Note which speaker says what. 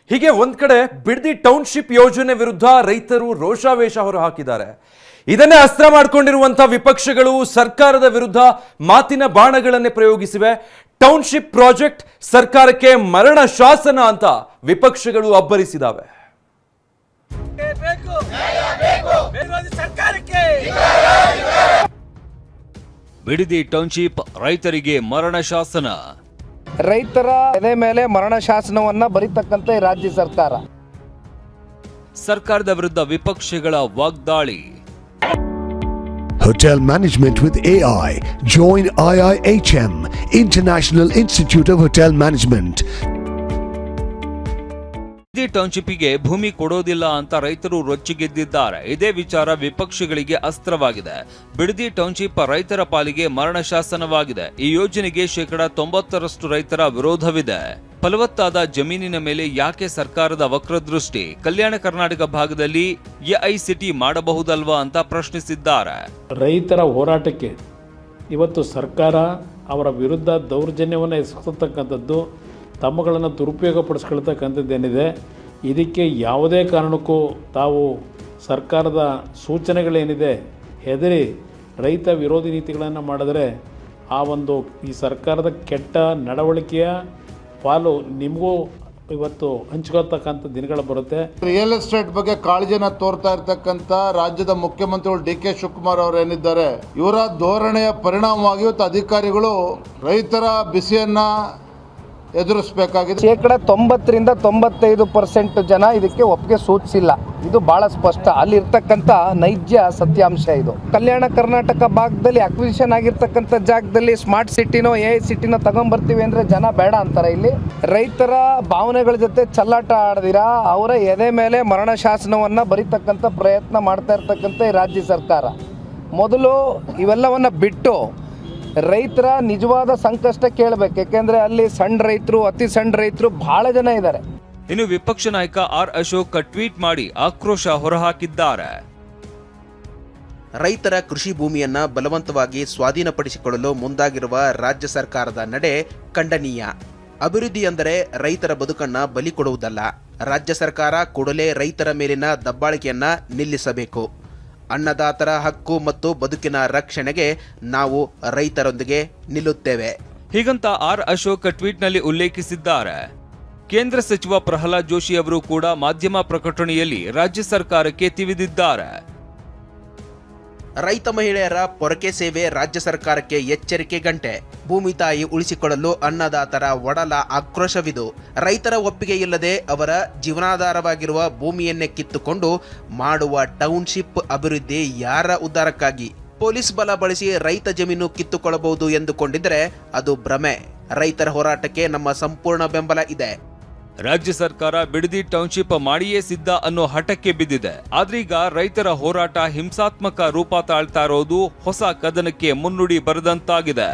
Speaker 1: ಹೀಗೆ ಒಂದ್ ಕಡೆ ಬಿಡದಿ ಟೌನ್ಶಿಪ್ ಯೋಜನೆ ವಿರುದ್ಧ ರೈತರು ರೋಷಾವೇಶ ಹೊರಹಾಕಿದ್ದಾರೆ. ಇದನ್ನೇ ಅಸ್ತ್ರ ಮಾಡಿಕೊಂಡಿರುವಂತಹ ವಿಪಕ್ಷಗಳು ಸರ್ಕಾರದ ವಿರುದ್ಧ ಮಾತಿನ ಬಾಣಗಳನ್ನೇ ಪ್ರಯೋಗಿಸಿವೆ. ಟೌನ್ಶಿಪ್ ಪ್ರಾಜೆಕ್ಟ್ ಸರ್ಕಾರಕ್ಕೆ ಮರಣ ಶಾಸನ ಅಂತ ವಿಪಕ್ಷಗಳು ಅಬ್ಬರಿಸಿದಾವೆ.
Speaker 2: ಬಿಡದಿ ಟೌನ್ಶಿಪ್ ರೈತರಿಗೆ ಮರಣ ಶಾಸನ.
Speaker 3: ರೈತರ ಎದೆ ಮೇಲೆ ಮರಣ ಶಾಸನವನ್ನ ಬರೀತಕ್ಕಂತ ರಾಜ್ಯ
Speaker 2: ಸರ್ಕಾರದ ವಿರುದ್ಧ ವಿಪಕ್ಷಗಳ ವಾಗ್ದಾಳಿ.
Speaker 4: Hotel Management with AI. Join IIHM, International Institute of Hotel Management.
Speaker 2: Bidadi ಟೌನ್ಶಿಪ್ಗೆ ಭೂಮಿ ಕೊಡೋದಿಲ್ಲ ಅಂತ ರೈತರು ರೊಚ್ಚಿಗೆದ್ದಿದ್ದಾರೆ. ಇದೇ ವಿಚಾರ ವಿಪಕ್ಷಗಳಿಗೆ ಅಸ್ತ್ರವಾಗಿದೆ. ಬಿಡದಿ ಟೌನ್ಶಿಪ್ ರೈತರ ಪಾಲಿಗೆ ಮರಣ ಶಾಸನವಾಗಿದೆ. ಈ ಯೋಜನೆಗೆ 90% ರೈತರ ವಿರೋಧವಿದೆ. ಫಲವತ್ತಾದ ಜಮೀನಿನ ಮೇಲೆ ಯಾಕೆ ಸರ್ಕಾರದ ವಕ್ರದೃಷ್ಟಿ? ಕಲ್ಯಾಣ ಕರ್ನಾಟಕ ಭಾಗದಲ್ಲಿ ಎಐಸಿಟಿ ಮಾಡಬಹುದಲ್ವಾ ಅಂತ ಪ್ರಶ್ನಿಸಿದ್ದಾರೆ.
Speaker 5: ರೈತರ ಹೋರಾಟಕ್ಕೆ ಇವತ್ತು ಸರ್ಕಾರ ಅವರ ವಿರುದ್ಧ ದೌರ್ಜನ್ಯವನ್ನು ಎಸಗತಕ್ಕಂಥದ್ದು, ತಮ್ಮಗಳನ್ನು ದುರುಪಯೋಗಪಡಿಸ್ಕೊಳ್ತಕ್ಕಂಥದ್ದೇನಿದೆ, ಇದಕ್ಕೆ ಯಾವುದೇ ಕಾರಣಕ್ಕೂ ತಾವು ಸರ್ಕಾರದ ಸೂಚನೆಗಳೇನಿದೆ ಹೆದರಿ ರೈತ ವಿರೋಧಿ ನೀತಿಗಳನ್ನು ಮಾಡಿದ್ರೆ ಈ ಸರ್ಕಾರದ ಕೆಟ್ಟ ನಡವಳಿಕೆಯ ಪಾಲು ನಿಮಗೂ ಇವತ್ತು ಹಂಚ್ಕೊಳ್ತಕ್ಕಂಥ ದಿನಗಳು ಬರುತ್ತೆ.
Speaker 6: ರಿಯಲ್ ಎಸ್ಟೇಟ್ ಬಗ್ಗೆ ಕಾಳಜಿನ ತೋರ್ತಾ ಇರ್ತಕ್ಕಂಥ ರಾಜ್ಯದ ಮುಖ್ಯಮಂತ್ರಿಗಳು ಡಿ ಕೆ ಶಿವಕುಮಾರ್ ಅವರು ಏನಿದ್ದಾರೆ, ಇವರ ಧೋರಣೆಯ ಪರಿಣಾಮವಾಗಿ ಇವತ್ತು ಅಧಿಕಾರಿಗಳು ರೈತರ ಬಿಸಿಯನ್ನ ಎದುರಿಸಬೇಕಾಗಿದೆ.
Speaker 3: 90% 95% ಜನ ಇದಕ್ಕೆ ಒಪ್ಪಿಗೆ ಸೂಚಿಸಿಲ್ಲ. ಇದು ಬಹಳ ಸ್ಪಷ್ಟ, ಅಲ್ಲಿರ್ತಕ್ಕಂಥ ನೈಜ ಸತ್ಯಾಂಶ ಇದು. ಕಲ್ಯಾಣ ಕರ್ನಾಟಕ ಭಾಗದಲ್ಲಿ ಅಕ್ವಿಸಿಷನ್ ಆಗಿರ್ತಕ್ಕಂಥ ಜಾಗದಲ್ಲಿ ಸ್ಮಾರ್ಟ್ ಸಿಟಿನೋ ಎಐಸಿಟಿನೋ ತಗೊಂಡ್ಬರ್ತೀವಿ ಅಂದ್ರೆ ಜನ ಬೇಡ ಅಂತಾರೆ. ಇಲ್ಲಿ ರೈತರ ಭಾವನೆಗಳ ಜೊತೆ ಚಲ್ಲಾಟ ಆಡದಿರಾ ಅವರ ಎದೆ ಮೇಲೆ ಮರಣ ಶಾಸನವನ್ನ ಬರೀತಕ್ಕಂಥ ಪ್ರಯತ್ನ ಮಾಡ್ತಾ ಇರ್ತಕ್ಕಂಥ ಈ ರಾಜ್ಯ ಸರ್ಕಾರ ಮೊದಲು ಇವೆಲ್ಲವನ್ನ ಬಿಟ್ಟು ರೈತರ ನಿಜವಾದ ಸಂಕಷ್ಟ ಕೇಳಬೇಕು. ಯಾಕೆಂದ್ರೆ ಅಲ್ಲಿ ಸಣ್ಣ ರೈತರು, ಅತಿ ಸಣ್ಣ ರೈತರು ಬಹಳ ಜನ ಇದ್ದಾರೆ.
Speaker 2: ಇನ್ನು ವಿಪಕ್ಷ ನಾಯಕ ಆರ್ ಅಶೋಕ್ ಟ್ವೀಟ್ ಮಾಡಿ ಆಕ್ರೋಶ ಹೊರಹಾಕಿದ್ದಾರೆ.
Speaker 7: ರೈತರ ಕೃಷಿ ಭೂಮಿಯನ್ನ ಬಲವಂತವಾಗಿ ಸ್ವಾಧೀನಪಡಿಸಿಕೊಳ್ಳಲು ಮುಂದಾಗಿರುವ ರಾಜ್ಯ ಸರ್ಕಾರದ ನಡೆ ಖಂಡನೀಯ. ಅಭಿವೃದ್ಧಿ ಎಂದರೆ ರೈತರ ಬದುಕನ್ನ ಬಲಿ ಕೊಡುವುದಲ್ಲ. ರಾಜ್ಯ ಸರ್ಕಾರ ಕೂಡಲೇ ರೈತರ ಮೇಲಿನ ದಬ್ಬಾಳಿಕೆಯನ್ನ ನಿಲ್ಲಿಸಬೇಕು. ಅನ್ನದಾತರ ಹಕ್ಕು ಮತ್ತು ಬದುಕಿನ ರಕ್ಷಣೆಗೆ ನಾವು ರೈತರೊಂದಿಗೆ ನಿಲ್ಲುತ್ತೇವೆ.
Speaker 2: ಹೀಗಂತ ಆರ್ ಅಶೋಕ್ ಟ್ವೀಟ್ನಲ್ಲಿ ಉಲ್ಲೇಖಿಸಿದ್ದಾರೆ. ಕೇಂದ್ರ ಸಚಿವ ಪ್ರಹ್ಲಾದ್ ಜೋಶಿ ಅವರು ಕೂಡ ಮಾಧ್ಯಮ ಪ್ರಕಟಣೆಯಲ್ಲಿ ರಾಜ್ಯ ಸರ್ಕಾರಕ್ಕೆ ತಿವಿದಿದ್ದಾರೆ.
Speaker 7: ರೈತ ಮಹಿಳೆಯರ ಪೊರಕೆ ಸೇವೆ ರಾಜ್ಯ ಸರ್ಕಾರಕ್ಕೆ ಎಚ್ಚರಿಕೆ ಗಂಟೆ. ಭೂಮಿ ತಾಯಿ ಉಳಿಸಿಕೊಳ್ಳಲು ಅನ್ನದಾತರ ಒಡಲ ಆಕ್ರೋಶವಿದು. ರೈತರ ಒಪ್ಪಿಗೆ ಇಲ್ಲದೆ ಅವರ ಜೀವನಾಧಾರವಾಗಿರುವ ಭೂಮಿಯನ್ನೇ ಕಿತ್ತುಕೊಂಡು ಮಾಡುವ ಟೌನ್ಶಿಪ್ ಅಭಿವೃದ್ಧಿ ಯಾರ ಉದ್ಧಾರಕ್ಕಾಗಿ? ಪೊಲೀಸ್ ಬಲ ಬಳಸಿ ರೈತ ಜಮೀನು ಕಿತ್ತುಕೊಳ್ಳಬಹುದು ಎಂದುಕೊಂಡಿದ್ರೆ ಅದು ಭ್ರಮೆ. ರೈತರ ಹೋರಾಟಕ್ಕೆ ನಮ್ಮ ಸಂಪೂರ್ಣ ಬೆಂಬಲ ಇದೆ.
Speaker 2: ರಾಜ್ಯ ಸರ್ಕಾರ ಬಿಡದಿ ಟೌನ್ಶಿಪ್ ಮಾಡಿಯೇ ಸಿದ್ಧ ಅನ್ನೋ ಹಠಕ್ಕೆ ಬಿದ್ದಿದೆ. ಆದ್ರೀಗ ರೈತರ ಹೋರಾಟ ಹಿಂಸಾತ್ಮಕ ರೂಪ ತಾಳ್ತಾ ಇರೋದು ಹೊಸ ಕದನಕ್ಕೆ ಮುನ್ನುಡಿ ಬರೆದಂತಾಗಿದೆ.